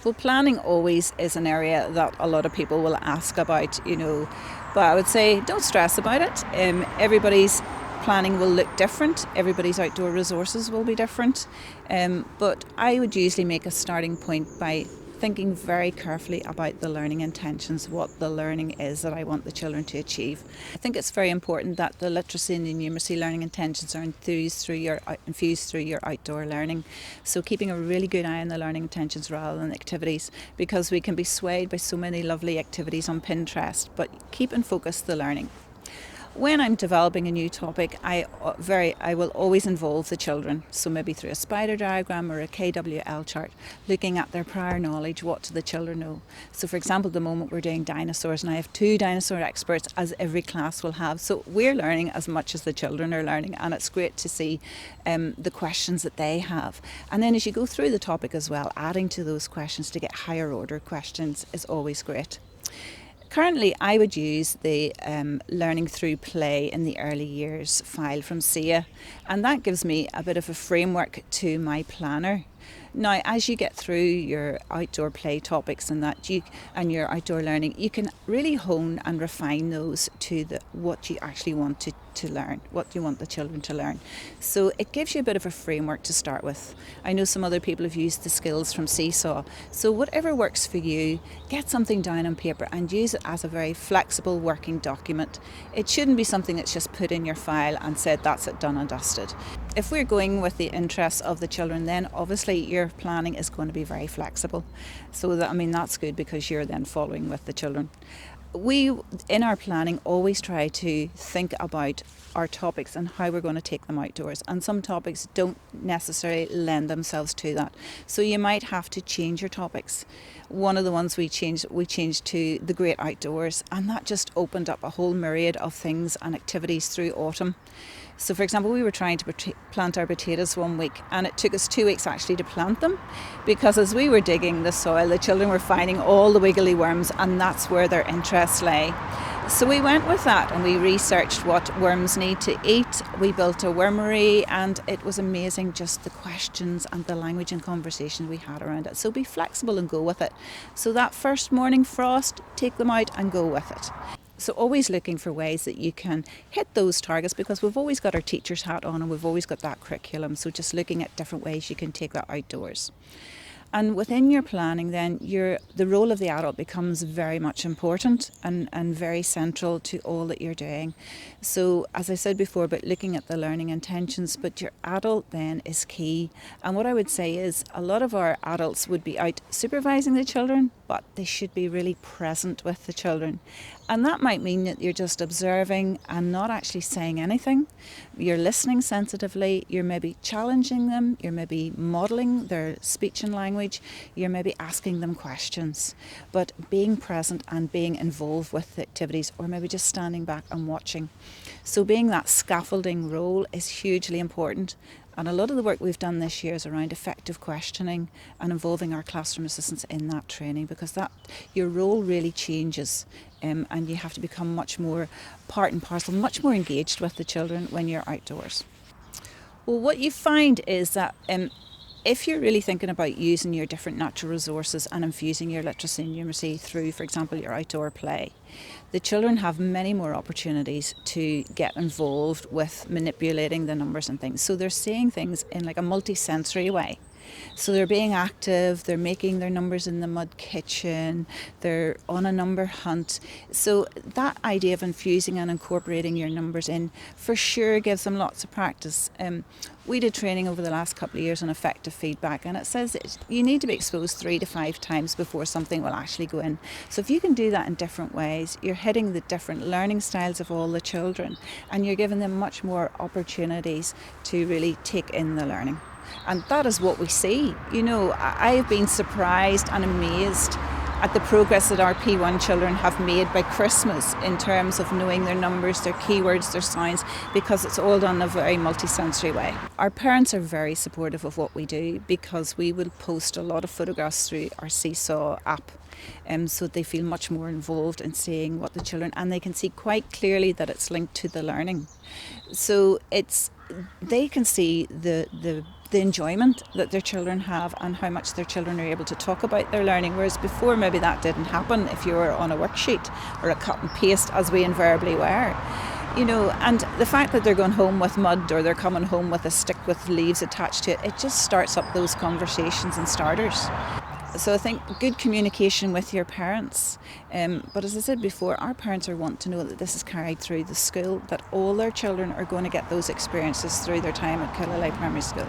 Well, planning always is an area that a lot of people will ask about, but I would say don't stress about it. Everybody's planning will look different. Everybody's outdoor resources will be different. But I would usually make a starting point by thinking very carefully about the learning intentions, what the learning is that I want the children to achieve. I think it's very important that the literacy and the numeracy learning intentions are infused through your outdoor learning. So keeping a really good eye on the learning intentions rather than activities, because we can be swayed by so many lovely activities on Pinterest, but keep in focus the learning. When I'm developing a new topic, I will always involve the children. So maybe through a spider diagram or a KWL chart, looking at their prior knowledge, what do the children know? So for example, at the moment we're doing dinosaurs, and I have 2 dinosaur experts, as every class will have. So we're learning as much as the children are learning, and it's great to see the questions that they have. And then as you go through the topic as well, adding to those questions to get higher order questions is always great. Currently, I would use the Learning Through Play in the Early Years file from SIA, and that gives me a bit of a framework to my planner. Now, as you get through your outdoor play topics and your outdoor learning, you can really hone and refine those to what you actually want to learn, what you want the children to learn. So it gives you a bit of a framework to start with. I know some other people have used the skills from Seesaw. So whatever works for you, get something down on paper and use it as a very flexible working document. It shouldn't be something that's just put in your file and said that's it, done and dusted. If we're going with the interests of the children, then obviously your planning is going to be very flexible. So that's good, because you're then following with the children. We, in our planning, always try to think about our topics and how we're going to take them outdoors. And some topics don't necessarily lend themselves to that. So you might have to change your topics. One of the ones we changed to the great outdoors, and that just opened up a whole myriad of things and activities through autumn. So for example, we were trying to plant our potatoes one week, and it took us 2 weeks actually to plant them, because as we were digging the soil, the children were finding all the wiggly worms, and that's where their interest lay. So we went with that and we researched what worms need to eat. We built a wormery, and it was amazing, just the questions and the language and conversation we had around it. So be flexible and go with it. So that first morning frost, take them out and go with it. So always looking for ways that you can hit those targets, because we've always got our teacher's hat on and we've always got that curriculum. So just looking at different ways you can take that outdoors. And within your planning then, the role of the adult becomes very much important and very central to all that you're doing. So as I said before, about looking at the learning intentions, but your adult then is key. And what I would say is a lot of our adults would be out supervising the children, but they should be really present with the children. And that might mean that you're just observing and not actually saying anything. You're listening sensitively, you're maybe challenging them, you're maybe modelling their speech and language, you're maybe asking them questions. But being present and being involved with the activities, or maybe just standing back and watching. So being that scaffolding role is hugely important. And a lot of the work we've done this year is around effective questioning and involving our classroom assistants in that training, because your role really changes, and you have to become much more part and parcel, much more engaged with the children when you're outdoors. Well, what you find is that if you're really thinking about using your different natural resources and infusing your literacy and numeracy through, for example, your outdoor play, the children have many more opportunities to get involved with manipulating the numbers and things. So they're seeing things in like a multi-sensory way. So they're being active, they're making their numbers in the mud kitchen, they're on a number hunt. So that idea of infusing and incorporating your numbers in for sure gives them lots of practice. We did training over the last couple of years on effective feedback, and it says that you need to be exposed 3 to 5 times before something will actually go in. So if you can do that in different ways, you're hitting the different learning styles of all the children, and you're giving them much more opportunities to really take in the learning. And that is what we see. I have been surprised and amazed at the progress that our P1 children have made by Christmas in terms of knowing their numbers, their keywords, their sounds, because it's all done in a very multi-sensory way. Our parents are very supportive of what we do, because we will post a lot of photographs through our Seesaw app. So they feel much more involved in seeing what the children, and they can see quite clearly that it's linked to the learning. So they can see the the enjoyment that their children have and how much their children are able to talk about their learning, whereas before maybe that didn't happen if you were on a worksheet or a cut and paste, as we invariably were. And the fact that they're going home with mud or they're coming home with a stick with leaves attached to it, it just starts up those conversations and starters. So I think good communication with your parents. But as I said before, our parents are wanting to know that this is carried through the school, that all their children are going to get those experiences through their time at Killaloe Primary School.